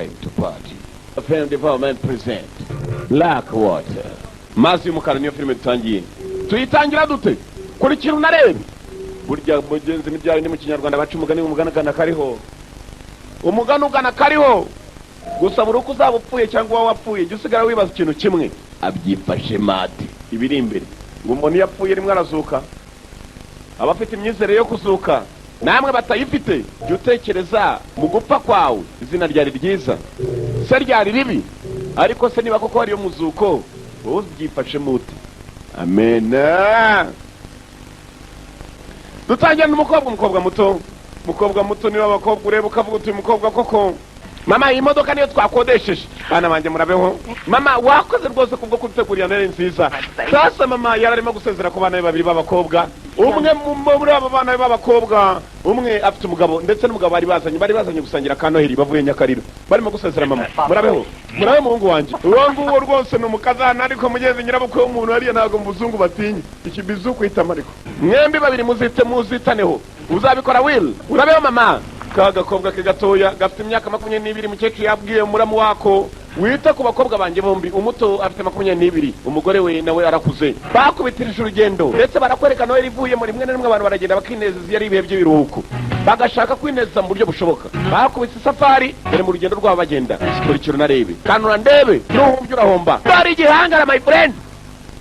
to party. Film Development present Blackwater. Mazi y'umukara niyo filime dutangiye. Tuyitangira dute? Kuri kintu narebe. Burya mugenzi n'ibyari ni mu kinyarwanda baca umugani umuganagana kariho. Umugani ugana kariho. Gusa buruko uzaba upfuye cyangwa wapfuye jye usigara wibaza ikintu kimwe. Abyifashe mate. Ibiri imbere. Ngo umuntu yapfuye rimwe arazuka. Abafite imyizere yo kuzuka. Namwe batayifite jye utekereza mu gupfa kwawe izina ryari ryiza. Se ryari ribi. Ariko se niba koko hariyo muzuko ubyifashe mute. Amena. Dutangira n'umukobwa muto. Mukobwa muto niba abakobwa ureba ukavuga uti umukobwa koko. Mama iyi modoka niyo twakodesheje. Bana banje murabeho. Mama wakoze rwose kubwo kubitegurira nere nziza. Sasa mama yararimo gusezera ku bana babiri b'abakobwa. Umwe muri abo bana b'abakobwa umwe afite umugabo ndetse n'umugabo bari bazanye gusangira ka Noheli bavuye Nyakariro. Barimo gusezera mama. Murabeho. Murabe muhungu wanje. Uwo rwose no mukazana ariko mugeze nyirabukwe w'umuntu hariya ntago mubuzungu batinye. Ikibizu kwitama ariko. Mwembi babiri muzitaneho. Uzabikora Will. Urabeho mama. Kagakobwa ke gatoya gafite imyaka 22 mukecuru yabwiye muramu wako wita ku bakobwa banje bombi umuto afite 22 umugore we nawe arakuze bakubitirije urugendo ndetse barakwereka Noheli ivuye muri rimwe na rimwe abantu baragenda bakinezeza yari ibihe by'ibiruhuko bagashaka kwinezeza mu buryo bushoboka bakubise safari bere mu rugendo rwabo bagenda kurikira narebe kanura ndebe n'uhumvye urahomba bari igihangara my friend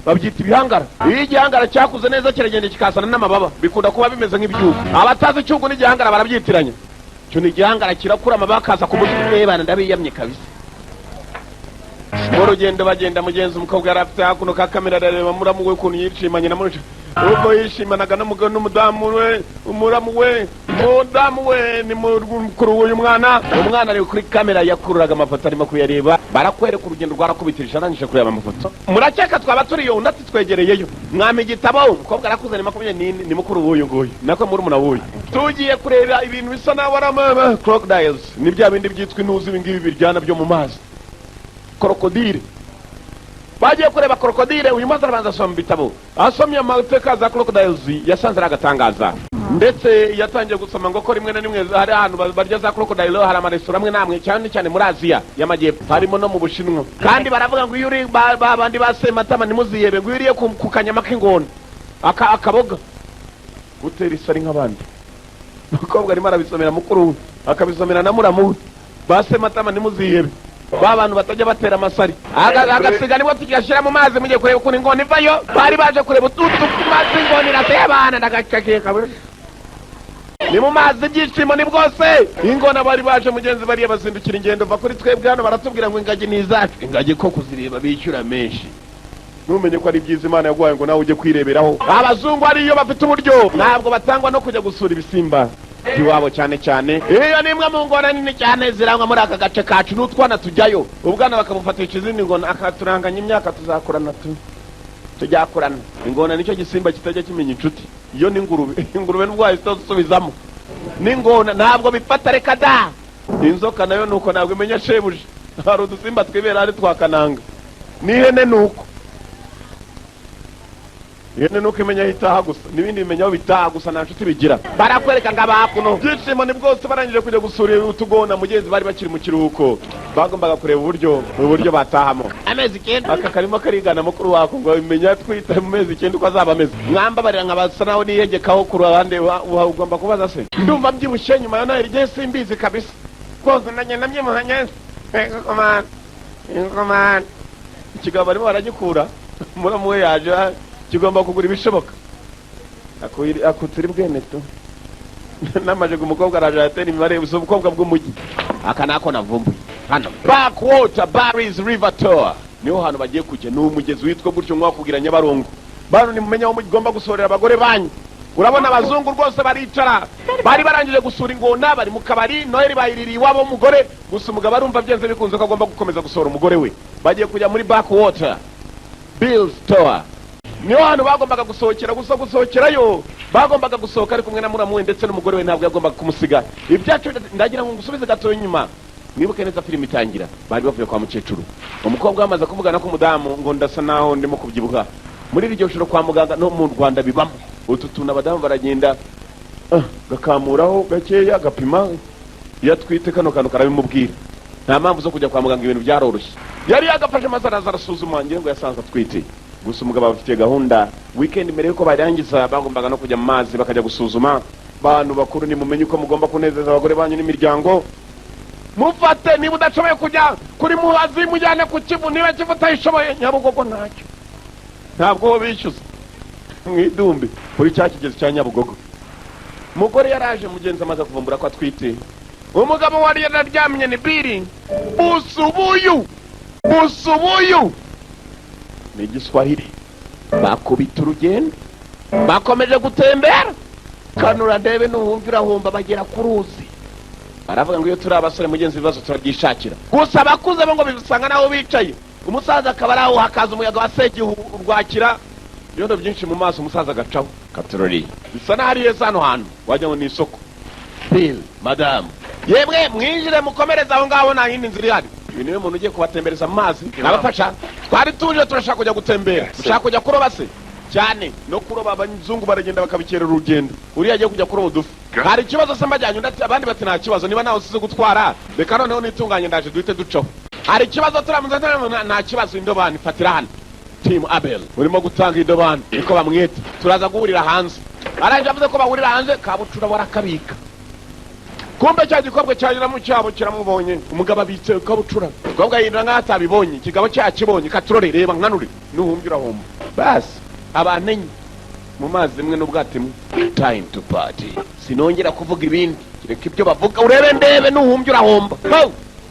babyita ibihangara iyo igihangara cyakuze neza kiragenda kikasana n'amababa bikunda kuba bimeze nk'ibyugu abatazi icyugu n'igihangara barabyitiranya cyo ni igihangara kirakura amabakaza ku mutwe n'ebana ndabiyamye kabisa mu rugendo bagenda mugenzi umukobwa yarafite hakuno ka kamera arareba muramu we ukuntu yishimanye na muruca ubwo yishimanaga n'umugabo n'umudamu we umuramu we umudamu we ni mukuru w'uyu mwana ari kuri kamera yakururaga amafoto arimo kuyareba barakwereka urugendo rwarakubitirisha arangije kureba amafoto murakeka twaba turiyo undi ati twegereyeyo mwami igitabo umukobwa arakuze ni 24 ni mukuru w'uyu nguyu nako muri muna w'uyu tugiye kureba ibintu bisa naho arama crocodiles ni bya bindi byitwa inuzi ibingibi biryana byo mu mazi krokodile bagiye kureba krokodile uyu mazi arabanza asoma bitabo asomye amateka za crocodiles yasanze aragatangaza ndetse yatangiye gusoma ngo ko rimwe na rimwe hari ahantu barya za crocodile hari amaresitora amwe namwe cyane muri Aziya y'amajyepfo harimo no mu Bushinwa kandi baravuga ngo iyo uri babandi basematama nimuziyebe ngo uriye ku kanyama k'ingona akaboga gutera isari nk'abandi umukobwa arimo arabisomera mukuru akabisomera na muramu basematama nimuziyebe babantu batajya batera amasari agasiga nibo tugashyira mu mazi mugiye kureba ukuntu ingona ivayo bari baje kureba ututu ku mazi ingona irateye abana ndagakake kabiri ni mu mazi byishimo ni bwose ingona bari baje mugenzi bari bazindukira ingendo va kuri twebwe hano baratubwira ngo ingagi ni izacu ingagi ko kuzireba bishyura menshi numenye ko ari byiza Imana yaguhaye ngo nawe ujye kwireberaho abazungu ariyo bafite uburyo ntabwo batangwa no kujya gusura ibisimba iwabo cyane iyo nimwe mu ngona nini cyane zirangwa muri aka gace kacu n'utwana tujyayo ubwana bakamufatisha izindi ngona akaturanganya imyaka tuzakurana tujyakurana ingona nicyo gisimba kitajya kimenya inshuti iyo ni ingurube n'ubwayo zitosubizamo n'ingona ntabwo bifata reka da inzoka nayo nuko ntabwo imenya shebuje hari udusimba twibera ari twakananga n'ihene nuko ihene nuko imenya hitaha gusa n'ibindi bimenyaho bitaha gusa nta nshuti bigira barakwereka ngo abakuno byishimo ni bwose barangije kujya gusura utugona mugenzi bari bakiri mu kiruhuko bagombaga kureba uburyo batahamo amezi 9 aka karimo karigana mukuru wako ngo bimenya twita mu mezi 9 uko azaba ameze mwambabarira nkabasa naho niyegekaho ku ruhande ugomba kubaza se ndumva mbyibushye nyuma ya Noheli igihe simbizi kabisa koze nanye namyimuhanye ingoma ikigabo barimo baragikura muramu we yaje kigomba kugura ibishoboka akutiri bweneto namaje umukobwa araje atera imibare ubukobwa bw'umujyi aka nako navumbuye hano Blackwater Barriers River Tour niho hano bagiye kujya n'umugezi witwa gutyo mwakubwira Nyabarongo bano ni mumenya aho mugomba gusorera abagore banyu urabona abazungu rwose baricara bari barangije gusura ingona bari mu kabari Noheli bayiririye iwabo w'umugore gusa umugabo arumva byenze bikunze ko agomba gukomeza gusora umugore we bagiye kujya muri Blackwater Bills Tour niho hano bagombaga gusohokerayo bagombaga gusohoka ari kumwe na muramu we ndetse n'umugore we ntabwo yagombaga kumusiga ibyacu ndagira ngo ngusubize gato inyuma nibuke neza filime itangira bari bavuye kwa mukecuru umukobwa wamaze kuvugana ko umudamu ngo ndasa naho ndimo kubyibuha muri iryo joro kwa muganga no mu Rwanda bibamo utu tuna abadamu baragenda gakamuraho gakeya gapima yatwite kano kantu karabimubwira nta mpamvu zo kujya kwa muganga, ibintu byaroroshye. Yari yagafashe maze araza arasuzuma, ngira ngo yasanze atwite. Gusa umugabo afitiye gahunda, weekend mbere yuko barangiza bagombaga no kujya mu mazi bakajya gusuzuma. Bantu bakuru ni mumenye uko mugomba kunezeza abagore banyu n'imiryango. Mufate niba udashoboye kujya kuri Muhazi mujyane ku Kivu, niba Kivu utayishoboye Nyabugogo ntacyo, ntabwo bishyuza mwidumbi kuri cya kigezi cya Nyabugogo. Mugore yaraje mugenzi amaze kuvumbura ko atwite. Umugabo wari yararyamye ni biri busubuyu ni Giswahili. Bakubita urugendo bakomeje gutembera, kanura ndebe nuhumvira humba bagera ku ruzi. Baravuga ngo iyo turi abasore mugenzi ibibazo turabyishakira. Gusa abakuze bo ngo bisanga naho bicaye, umusaza akaba araho hakaza umuyaga wa Segihu urwakira, ibyondo byinshi mu maso umusaza agacaho. Katorori bisa naho ari heza hano hantu wajya ngo ni isoko. Bill, madam, yemwe mwinjire mukomereza aho ngaho nta yindi nzira ihari. Ibi niwe muntu ugiye kubatembereza mu mazi nabafasha. Twari tuje turashaka kujya gutembera, dushaka kujya kuroba se cyane no kuroba. Abazungu baragenda bakabikerera urugendo, uriya agiye kujya kuroba udufu. Hari ikibazo se mbajyanye ndati abandi bati nta kibazo, niba nawe usize gutwara reka noneho nitunganye ndaje duhite ducaho. Hari ikibazo turamuze nta kibazo, indobani fatira hano. Team Abel urimo gutanga indobani niko bamwita. Turaza guhurira hanze. Aranje avuze ko bahurira hanze, Kabucura warakabika. Kumbe cya gikobwe cyanyura mu cyabo kiramubonye, umugabo abitse Kabucura. Gobwa yindira nk'atabibonye, kigabo cyakibonye. Katurore reba nkanuri nuhumvira homba. Bas abanenye mu mazi mwe n'ubwate mwe. Time to party. Sinongera kuvuga ibindi, kireka ibyo bavuga urebe ndebe nuhumvira homba.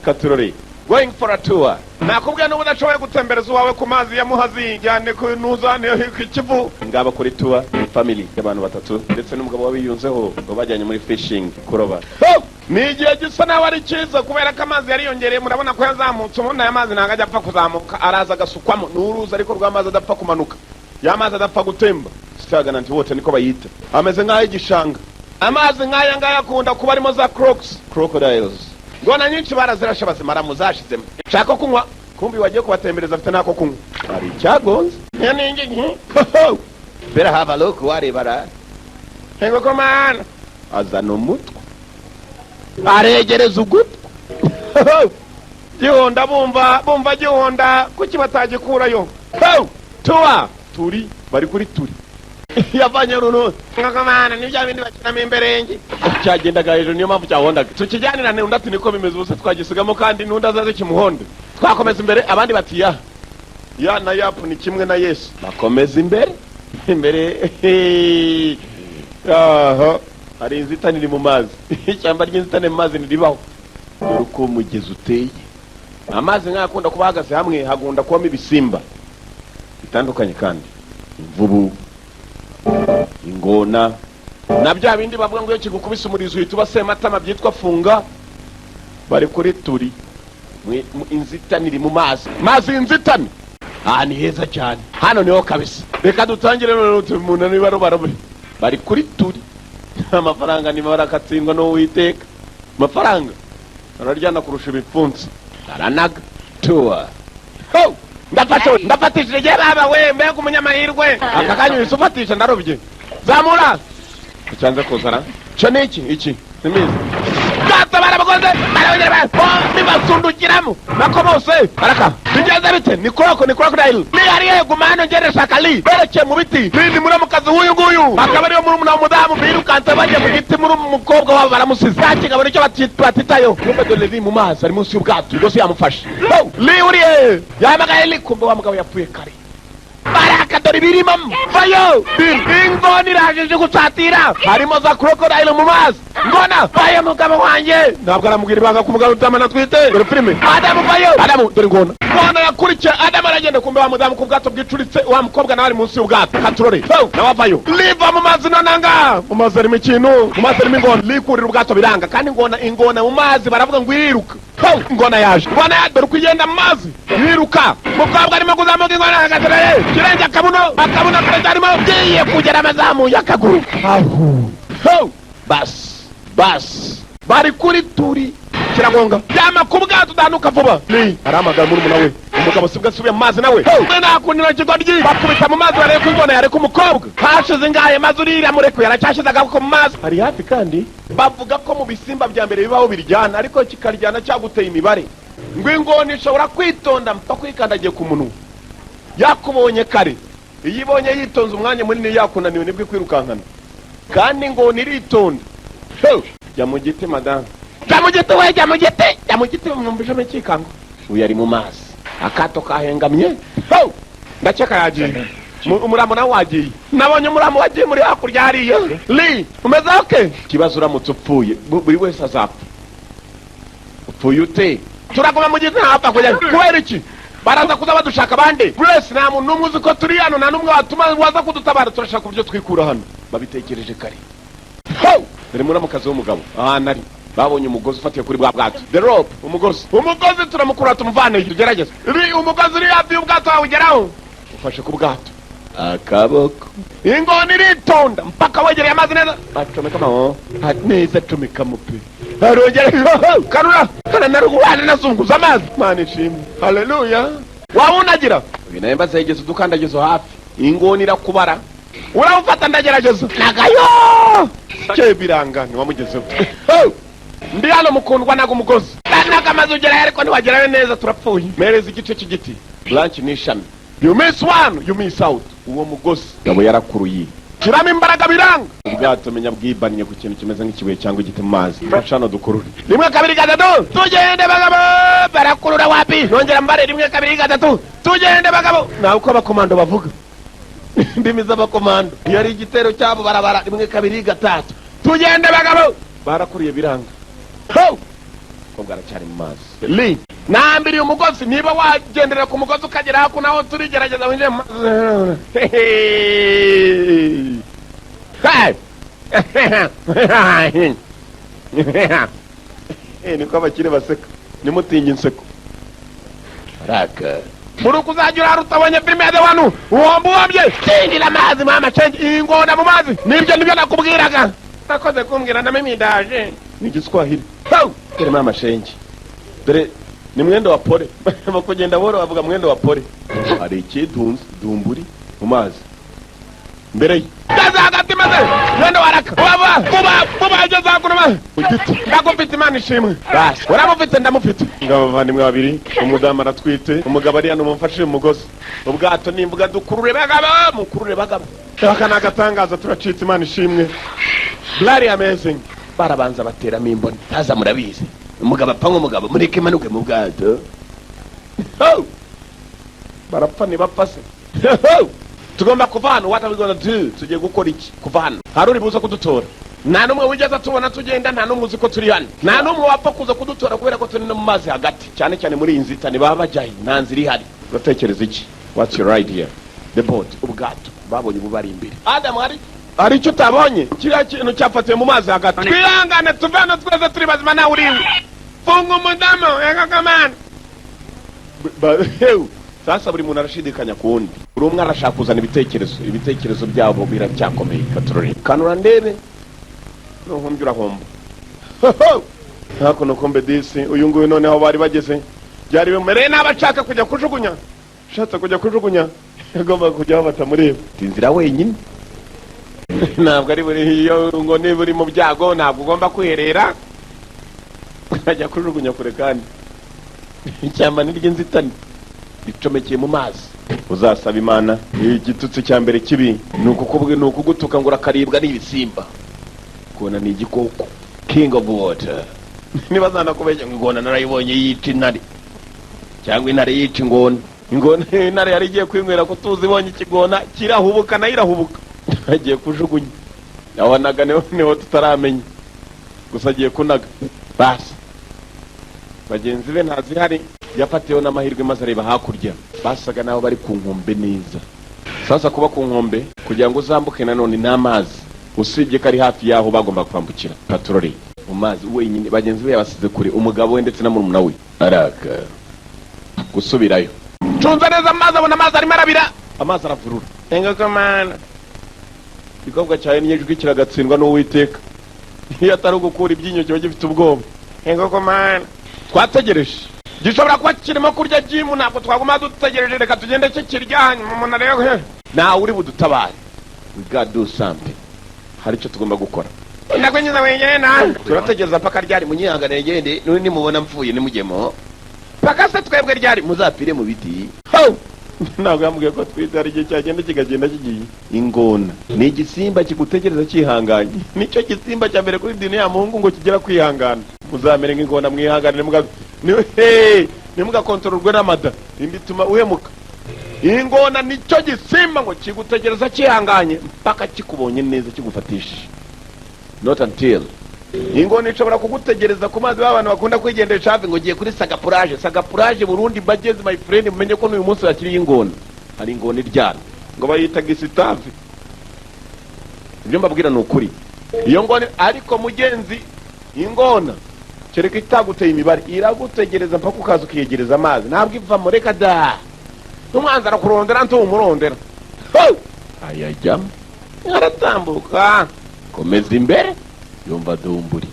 Katurore going for a tour. Nakubwiye n'ubu udashoboye gutembereza uwawe ku mazi ya Muhazi, jyane ku Nuzane ku Kivu. Ngaba kuri tour family y'abantu batatu ndetse n'umugabo wabiyunzeho ngo bajyanye muri fishing kuroba. Ni igihe gisa nawe ari cyiza kubera ko amazi yariyongereye. Murabona ko yazamutse, ubundi aya mazi ntabwo ajya apfa kuzamuka, araza agasukwamo. Ni uruzi ariko rw'amazi adapfa kumanuka, y'amazi adapfa gutemba. Stagnant water niko bayita, ameze nk'aho igishanga. Amazi nk'aya ngaya akunda kuba arimo za crocodiles. Ngona nyinshi barazirashe bazimara muzashizemo. Shaka kunywa, kumbi wagiye kubatembereza afite nako kunywa. Ari cyagonze nyanenge better have a look warebara. Hengo komana azana umutwe aregereza ugutwi. Gihonda bumva gihonda kuki batagikurayo. Tuwa turi bari kuri turi yavanye runo ngakamana nibya bindi bakinamo imberenge cyagendaga hejuru, niyo mpamvu cyahondaga. Tukijyanirane undi ati niko bimeze ubuse twagisigamo kandi n'undi azaze kimuhonde. Twakomeza imbere, abandi bati ya na yapu ni kimwe na Yesu. Bakomeza imbere aha hari inzitane iri mu mazi. Ishyamba ry'inzitane mu mazi niribaho. Uko umugezi uteye, amazi nk'akunda kuba hagaze hamwe, hagunda kubamo ibisimba bitandukanye kandi imvubu, ingona na bya bindi bavuga ngo iyo kigukubise umurizo uhita uba sematama byitwa funga. Bari kuri turi inzitane iri mu mazi inzitane. Ni heza cyane hano niho kabisa. Reka dutangire none umuntu niba robarobe. Bari kuri turi. Amafaranga ni barakatsindwa no Uwiteka. Amafaranga araryana kurusha ibipfunsi, aranaga tour. Ndafatishije je baba we mbega umunyamahirwe. Akakanyu isufatisha ndarobye zamura cyanze kuzara cyo iki simizi gata barabagoze barabongera bibasundukiramo nako bose baraka bigeze bite. Ni crocodile ni ari yego mano ngere shakali bereke mu biti ni muramukazi huyu nguyu akaba ariyo muri umudamu birukanze bajye mu giti muri umukobwa wabo baramusize. Yakigabo nicyo batitayo kumbe dole vi mu mazi ari munsi y'ubwato rwose yamufashe. Li uriye yamagaye likumbe wa mugabo yapfuye kare. Baraka dore birimo vayo ingona irajeje gutsatira, harimo za crocodile mu mazi. Ngona vayo mugabo wanjye ntabwo aramubwira ibanga ku mugabo utamana twite. Dore filime Adamu vayo Adamu dore ngona yakurikiye Adamu aragenda kumbe wa mudamu ku bwato bwicuritse, wa mukobwa nawe ari munsi y'ubwato. Katurore nawe vayo liva mu mazi nonanga mu mazi arimo ikintu, mu mazi arimo ingona. Likurira ubwato biranga kandi ingona mu mazi baravuga ngo iriruka. Ngona yaje dore kugenda mu mazi yiruka. Mukobwa arimo kuzamuka ingona agatereye kirenge akabuno karacyarimo giye kugera amazamu y'akaguru. Bas bari kuri turi kiragonga yama ku bwato danuka vuba. Ni aramagara muri muna we umugabo sibwa subiye mu mazi nawe nakundira kigoryi bakubita mu mazi bareko ingona yareko umukobwa. Hashize ngaye mazi urira mureko yaracyashize agako mu mazi. Hari hafi kandi bavuga ko mu bisimba bya mbere bibaho biryana ariko kikaryana cyaguteye imibare. ngo ingona ishobora kwitonda mpaka kwikandagiye ku munwa yakubonye kare, iyo ibonye yitonze umwanya munini yakunaniwe nibwo kwirukankana, kandi ingona iritonda. Jya mu giti madamu, jya mu giti we, jya mu giti, jya mu giti mwumvise mukikanga. Uyu ari mu mazi, akato kahengamye, ndakeka yagiye. Umuramu nawe wagiye, nabonye umuramu wagiye muri hakurya hariya. Li umeze oke? Kibazo uramutse upfuye buri wese azapfa. Upfuye ute? Turaguma mu giti hapfa kujya kubera iki? Baraza kuza badushaka bande. Bless nta muntu n'umwe uzi ko turi hano, nta n'umwe watuma waza kudutabara. Turashaka uburyo twikura hano. Babitekereje kare. Dore muramukazi w'umugabo ahantu ari, babonye umugozi ufatiye kuri bwa bwato. The rope, umugozi turamukura tumuvane. Gerageza umugozi uri hafi y'ubwato wawe ugeraho, ufashe ku bwato akaboko. Ingona iritonda mpaka wegereye amazi neza, acomeka mo neza, acomeka mu pe arongera karura kana narugwana nazunguza amazi. Mana ishimwe, haleluya. Wawunagira binemba zegeze udukandagizo hafi, ingona irakubara, urawufata ndagerageza nagayo cye birangane wamugezeho. Ndi hano mukundwa nago umugozi nagamaze ugera ariko ntiwagerayo neza, turapfuye. Mereza igice cy'igiti, branch n'ishami. You miss one, you miss out. Uwo mugozi yabo yarakuruye, kiramo imbaraga biranga. Ubwato menya bwibanye ku kintu kimeze nk'ikibuye cyangwa igiti mu mazi. Bacano dukurure 1 2 3 tugende bagabo. Barakurura wapi? Nongera mbare 1 2 3 tugende bagabo. Nawe uko abakomando bavuga ndimi z'abakomando, yari igitero cyabo barabara 1 2 3 tugende bagabo. Barakuriye biranga, ko bwaracyari mu mazi. Li nambiri umugozi, niba wagenderera ku mugozi ukagera haku naho turigerageza winje. Niko abakire baseka, nimutinye inseko. Raka Muruku uzajya urarutabonye filime ya wanu uwombuwambye sindira amazi mama change ingona mu mazi. Nibyo nakubwiraga, nakoze kumbwira na mimi ndaje ni Giswahili. Kere mama change dore ni mwendo wa pole bakugenda boro bavuga mwendo wa pole. Ari ikidunzi dumburi mu mazi mbere yaza hagati maze mwendo waraka baba ageza kunuma ugiti ndagufite Imana ishimwe. Basi uramufite ndamufite ngabo bavandimwe babiri, umudamu aratwite, umugabo ari hano mumfashije umugozi. Ubwato nimbuga dukurure bagabo, mukurure bagabo. Akana gatangaza turacitse Imana ishimwe. Bloody amazing. Barabanza bateramo imboni, taza murabizi umugabo apfa nk'umugabo mureke manuke mu bwato. Barapfa ntibapfase. Tugomba kuva hano. What are we gonna do? Tugiye gukora iki? Kuva hano hari uri buza kudutora? Nta n'umwe wigeze tubona tugenda, nta n'umwe uzi ko turi hano, nta n'umwe wapfa kuza kudutora kubera ko turi no mu mazi hagati, cyane cyane muri inzitane baba bajaye nta nzira ihari. Uratekereza iki? What's your idea? The boat, ubwato babonye bubari imbere. Adam hari icyo utabonye? Kiriya kintu cyafatiye mu mazi hagati. Twihangane tuve hano twese turi bazima, nawe uriwe. Funga umudamu yakakamana. Sasa buri muntu arashidikanya ku wundi, buri umwe arashaka kuzana ibitekerezo byabo biracyakomeye. Katurore kanura ndebe nuhumbye urahomba. Ntako nukombe disi uyu nguyu noneho bari bageze byari bimereye n'abashaka kujya kujugunya, shatse kujya kujugunya agomba kujya batamureba tinzira wenyine. Ntabwo ari buri iyo ngo niba uri mu byago ntabwo ugomba kwiherera ukajya kujugunya kure, kandi icyamba n'iry'inzitane bicomekeye mu mazi. Uzasaba Imana. Igitutsi cya mbere kibi ni ukugutuka ngo urakaribwa n'ibisimba. Kona ni igikoko, king of water. Niba zanakubeshya ngo ingona narayibonye yica intare, cyangwa intare yica ingona. Intare yari igiye kwinywera ko tuzibonye ikigona kirahubuka nayo irahubuka, agiye kujugunya. Nabonaga niho tutaramenya, gusa agiye kunaga. Basi bagenzi be ntazihari, yafatiyeho n'amahirwe maze areba hakurya. Basaga naho bari ku nkombe neza. Sasa kuba ku nkombe kugira ngo uzambuke nanone n'amazi, usibye ko ari hafi yaho bagomba kwambukira. Patroli mu mazi wenyine, bagenzi be yabasize kure, umugabo we ndetse na murumuna we. Araka gusubirayo, cunza neza amazi, abona amazi arimo arabira, amazi aravurura. Engako mana igobwa cyaye n'ijwi kiragatsindwa n'Uwiteka. Iyo atari ugukura ibyinyo cyo gifite ubwoba. Engako mana twategereje gishobora kuba kirimo kurya jimu, ntabwo twaguma dutegereje, reka tugende cyo kiryanye mu muntu rero nawe uri budutabare. We got do something. Hari icyo tugomba gukora. Ndakwenyiza wenyine na turategereza paka ryari munyihanganire gende, nuri nimubona mfuye nimugemo paka se twebwe ryari muzapire mu biti. Ntabwo yambwiye ko twite hari igihe cyagenda kigagenda kigiye. Ingona ni igisimba kigutegereza cyihanganye. Nicyo gisimba cya mbere kuri dini ya Mungu ngo kigera kwihangana. Muzamere nk'ingona mwihanganire nimuga kontrolwe n'amada imbituma uhemuka. Ingona nicyo gisimba ngo kigutegereza cyihanganye mpaka kikubonye neza kigufatishije. Not until ingona ishobora kugutegereza ku mazi y'abantu bakunda kwigendera hafi ngo giye kuri Sagapurage Burundi bageze my friend mumenye ko n'uyu munsi yakiriye ingona. Hari ingona iryana ngo bayita Gisitave. Ibyo mbabwira ni ukuri. Iyo ngona ariko mugenzi ingona kereka itaguteye imibare iragutegereza mpaka ukaza ukiyegereza amazi ntabwo iva mureka da umwanzara kurondera ntumurondera. Ayajyamo aratambuka komeza imbere yumva dumburi.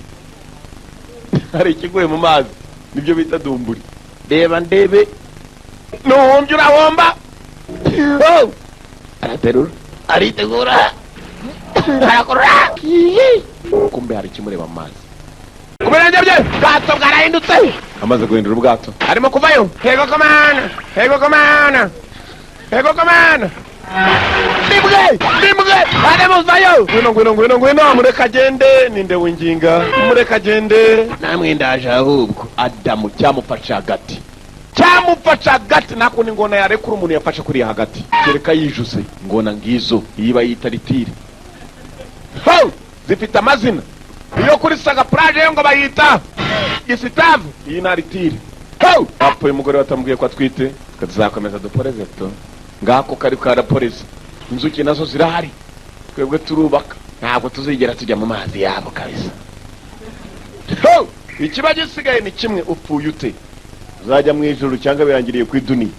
Hari ikiguye mu mazi nibyo bita dumburi. Reba ndebe nuhumbye urahomba. Araterura aritegura arakurura kumbe hari ikimureba mu mazi. Kubera njye bwato bwarahindutse amaze guhindura ubwato arimo kuvayo. Hego komana Nimwe aremuvayo. Ngwino mureka agende. Ninde winginga mureka agende. Namwe ndaje ahubwo Adamu cyamufasha hagati nako ni ngona yarekura umuntu yafashe kuri hagati kereka yijuse ngona ngizo yiba yitaritire. Zifite amazina iyo kuri Sagapurage yo ngo bayita Gisitave iyi naritire. Apfuye umugore watambwiye ko atwite kazakomeza duporeze to ngako kari karaporeze. Inzuki nazo zirahari twebwe turubaka ntabwo tuzigera tujya mu mazi yabo kabisa. Ikiba gisigaye ni kimwe upfuye ute uzajya mu ijuru cyangwa birangiriye ku iduni.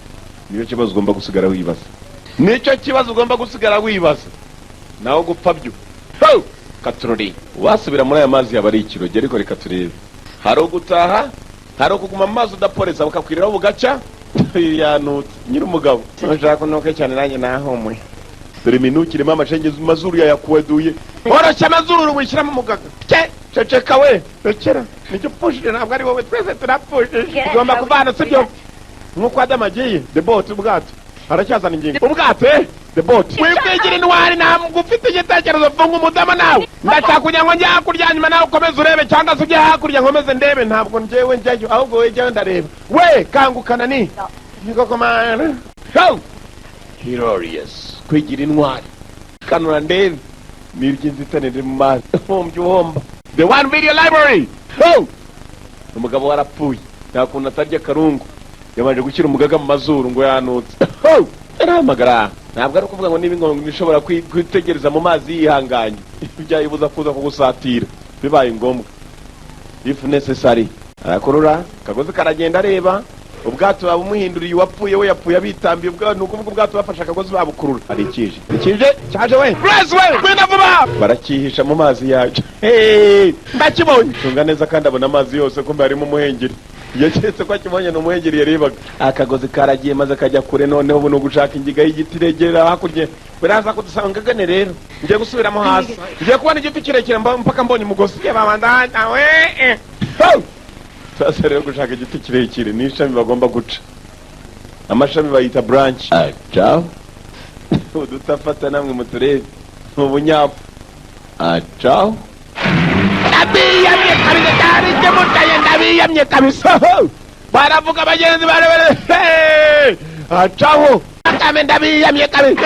Niyo kibazo ugomba gusigara wibaza naho gupfa byo. Katurori wasubira muri aya mazi yaba ari ikiroge ariko reka turebe. Hari ugutaha hari ukuguma mu mazi udaporeza bakakwiriraho bugaca yanutse nyiri umugabo nashaka kunuka cyane nanjye nahumuye. Dore minukiremo amashenge mazuru yayakuweduye oroshya amazuru wishyira mu mugaga. Ceceka we rekera nicyo pushije ntabwo ari wowe twese turapushije ugomba kuvana sibyo nk'uko Adamu agiye the boat ubwato aracyazana ingingo ubwato the boat wibwigire intwari ntabwo ufite igitekerezo funga umudama nawe ndashaka kugira ngo njye hakurya nyuma nawe ukomeze urebe cyangwa se ujye hakurya nkomeze ndebe ntabwo njyewe njyayo ahubwo we jyayo ndareba we kangukana niko komana Hilarious kwigira intwari kanura ndebe n'iry'inzitane riri mu mazi uhomba. The One Video Library. Umugabo warapfuye ntakuntu atarya karungu yabanje gushyira umugaga mu mazuru ngo yanutse. Aramagara ntabwo ari kuvuga ngo niba ingongo ishobora kwitegereza mu mazi yihanganye byayibuza kuza kugusatira bibaye ngombwa. If necessary arakurura kagozi karagenda areba ubwato babumuhinduriye uwapfuye we yapfuye abitambiye nukuvuga ubwato bafasha akagozi babukurura. Ari ikije cyaje we press we kwenda vuba barakihisha mu mazi yaje. Ndakibonye tunga neza kandi abona amazi yose ko harimo umuhengeri. Yacetse ko akibonye n'umuhengeri yarebaga. Akagozi karagiye maze kajya kure noneho ubu no gushaka ingiga y'igiti regera hakurye biraza kudusangagane rero ngiye gusubiramo hasi ngiye kubona igiti kirekire mpaka mbonye umugozi babandanya we. Sasa rero gushaka igiti kirekire n'ishami bagomba guca amashami bayita branch. Ciao udutafata namwe muturebe mu bunyapfu. Ciao ndabiyamye kabisa baravuga abagenzi barebere. Ciao kame ndabiyamye kabisa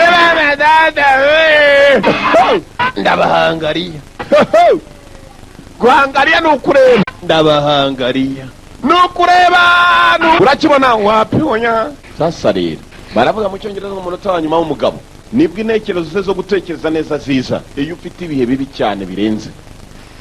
ndabahangariye. Guhangariya nukureba ndabahangariya nukureba urakibona wapi onya. Sasa rero baravuga mu cyongereza mu munota wa nyuma w'umugabo nibwo intekerezo ze zo gutekereza neza ziza. Iyo ufite ibihe bibi cyane birenze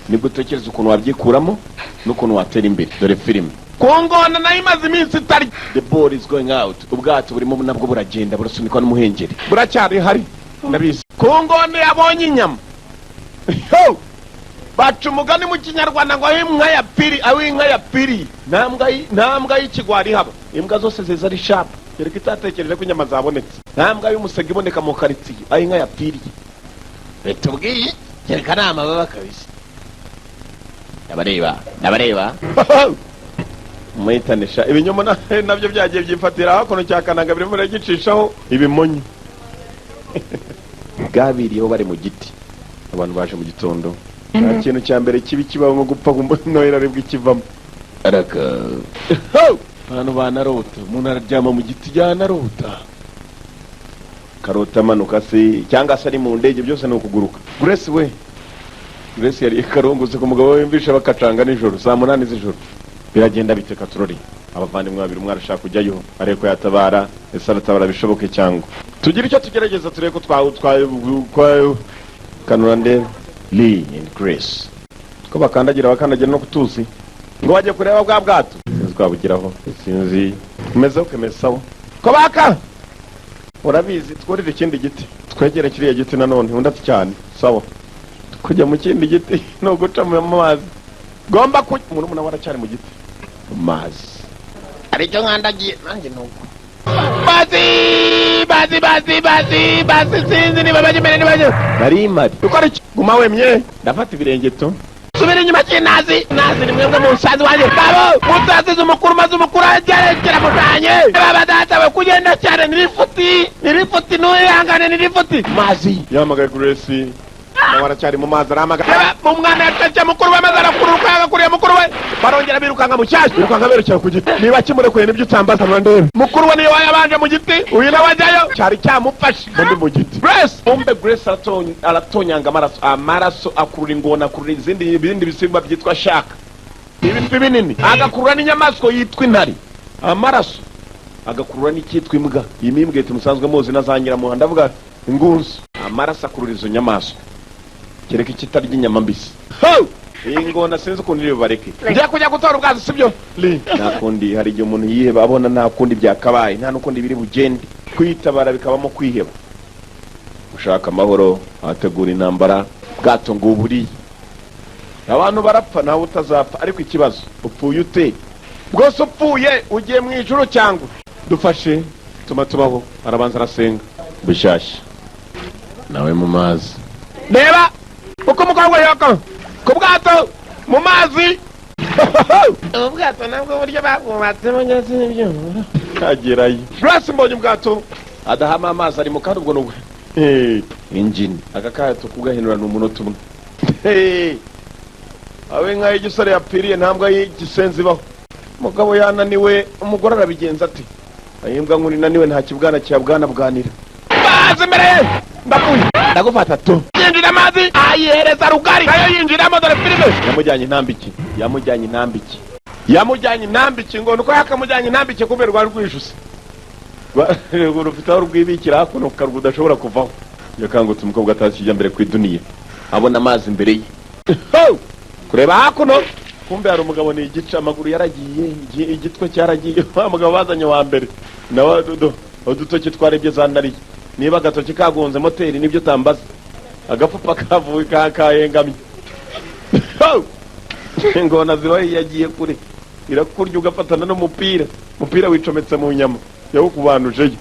nibwo utekereza ukuntu wabyikuramo n'ukuntu watera imbere. Dore filime kongona nayo imaze iminsi itari. The ball is going out. Ubwato burimo nabwo buragenda burasunikwa n'umuhengeri buracyari hari ndabizi. Kongona yabonye inyama baca umugani mu kinyarwanda ngo inka ya piri inka ya piri ntambwa y'ikigwari haba. Imbwa zose ziza ari sharp yereka itatekereje ko inyama zabonetse. Ntambwa y'umusega iboneka mu karitsiye inka ya piri tubwiye yereka nama baba kabisa. Ndabareba umuyitanisha ibinyoma nabyo byagiye byifatira hakuno cyakanaga birimo biragicishaho ibimonyo bwabiriyeho bari mu giti abantu baje mu gitondo nta kintu cya mbere kibi kibaho nko gupfa nohera aribwo ikivamo araka abantu banarota umuntu araryama mu giti yanarota karota amanuka se cyangwa se ari mu ndege byose ni ukuguruka Grace yari karongose ku mugabo w'imvisha bakacanga nijoro saa 8 z'ijoro biragenda biteka turori abavandimwe babiri umwe arashaka kujyayo ariko yatabara ese aratabara bishoboke cyangwa tugira icyo tugerageza tureko twayo kanura ndebe Lee and Grace ko bakandagira no kutuzi ngo bajye kureba bwa bwato twabugiraho sinzi umeze ukemesaho ko baka urabizi tworire ikindi giti twegera kiriya giti nanone undati cyane sawa kujya mu kindi giti no guca mu mazi gomba umuntu muna waracyari mu giti mazi aricyo nkandagiye nanjye nuko bazi sinzi niba bajye nibaje bari mari ukora iki guma wemye ndafata ibirengeto subira inyuma cy'inazi nazi nimwe mu musazi wanje babo mutazize umukuru maze umukuru agerekera mutanye baba data we kugenda cyane nirifuti n'uyangane nirifuti mazi yamagaye Grace waracyari mu mazi aramagara umwana yacaca mukuru bamaze arakururuka yagakuriye mukuru we barongera birukanga mu cyashyo birukanga berekera ku giti niba kimurekuye nibyo utambaza ndebe mukuru we niyo wayabanje mu giti uyu nawe ajyayo cyari cyamufashe ndi mu giti Grace aratonyanga amaraso akurura ingona akurura ibindi bisimba byitwa shaka ibiti binini agakurura n'inyamaswa yitwa intare amaraso agakurura n'icyitwa imbwa iyi mimbwe tumusanzwe muzi nazanyira mu handa avuga ingunzu amaraso akurura izo nyamaswa kereka ikitarya inyama mbisi ingona sinzi ukuntu iri bubareke njya kujya gutora ubwazo sibyo nakundi hari igihe umuntu yiheba abona nakundi byakabaye nta nukundi biri bugende kwitabara bikabamo kwiheba ushaka amahoro ategura intambara bwato ngo uburiye abantu barapfa nawe utazapfa ariko ikibazo upfuye ute bwose upfuye ugiye mu ijuru cyangwa dufashe tuma tubaho arabanza arasenga bishyashya nawe mu mazi reba uko mukobwa yaka ku bwato mu mazi ubwato nabwo buryo babwubatsemo ngeze n'ibyo kagerayo Grace mbonye ubwato adahama amazi ari mu kandi ubwo n'ubwo engine akakayato kugahinurana umunota umwe abe nkaho igisore yapfiriye ntambwe y'igisenzi baho umugabo yananiwe umugore arabigenza ati ahimbwa nkuri naniwe nta kibwana cyabwana bwanira bazi mbere ndakuye ndagufata tu yinjira amazi ayihereza rugari nayo yinjiramo dore filime yamujyanye intambiki ngo nuko yakamujyanye intambiki kubera rwa rwijuse rufite aho rwibikira hakuno karugu udashobora kuvaho yakangutse umukobwa atakijya mbere ku iduniya abona amazi imbere ye kureba hakuno kumbe hari umugabo ni igice amaguru yaragiye igitwe cyaragiye umugabo bazanye wa mbere nawe udutoki twarebye zanariye niba agatoki kagonze moteri nibyo tambaza agapfupa kavuye kayengamye ingona zibaye yagiye kure irakurya ugafatana n'umupira wicometse mu nyama yawukubanujeyo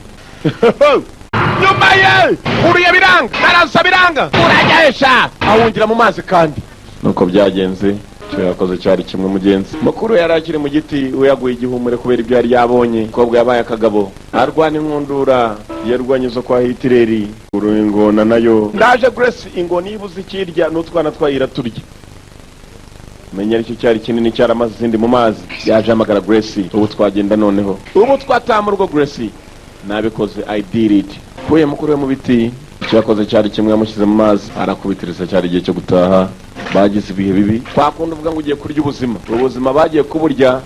nyuma ye kuriye biranga naransa biranga urajyaesha awungira mu mazi kandi nuko byagenze cyo yakoze cyari kimwe mugenzi mukuru yarakire mu giti we yaguye igihumure kubera ibyo yari yabonye kobwa yabaye akagabo arwana inkundura yarwanye zo kwa Hitleri ingona nayo ndaje Grace ingona ibuze ikirya n'utwana twayira turya menya aricyo cyari kinini cyaramaze izindi mu mazi yaje amagara Grace ubu twagenda noneho ubu twatamurwa Grace nabikoze I did it kuye mukuru we mu biti cyakoze cyari kimwe yamushyize mu mazi arakubitiriza cyari igihe cyo gutaha bagize ibihe bibi twakunda uvuga ngo ugiye kurya ubuzima bagiye kuburya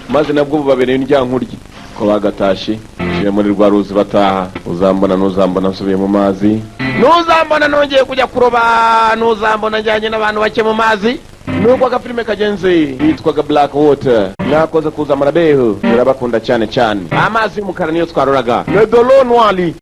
maze nabwo bubabereye indyankurye ko bagatashe ciye muri rwa ruzi bataha uzambona ntuzambona nsubiye mu mazi ntuzambona nongeye kujya kuroba ntuzambona njyanye n'abantu bake mu mazi nubwo agafilime kagenze yitwaga Black Water mwakoze kuza murabeho murabakunda cyane amazi y'umukara niyo twaroraga le dolo noir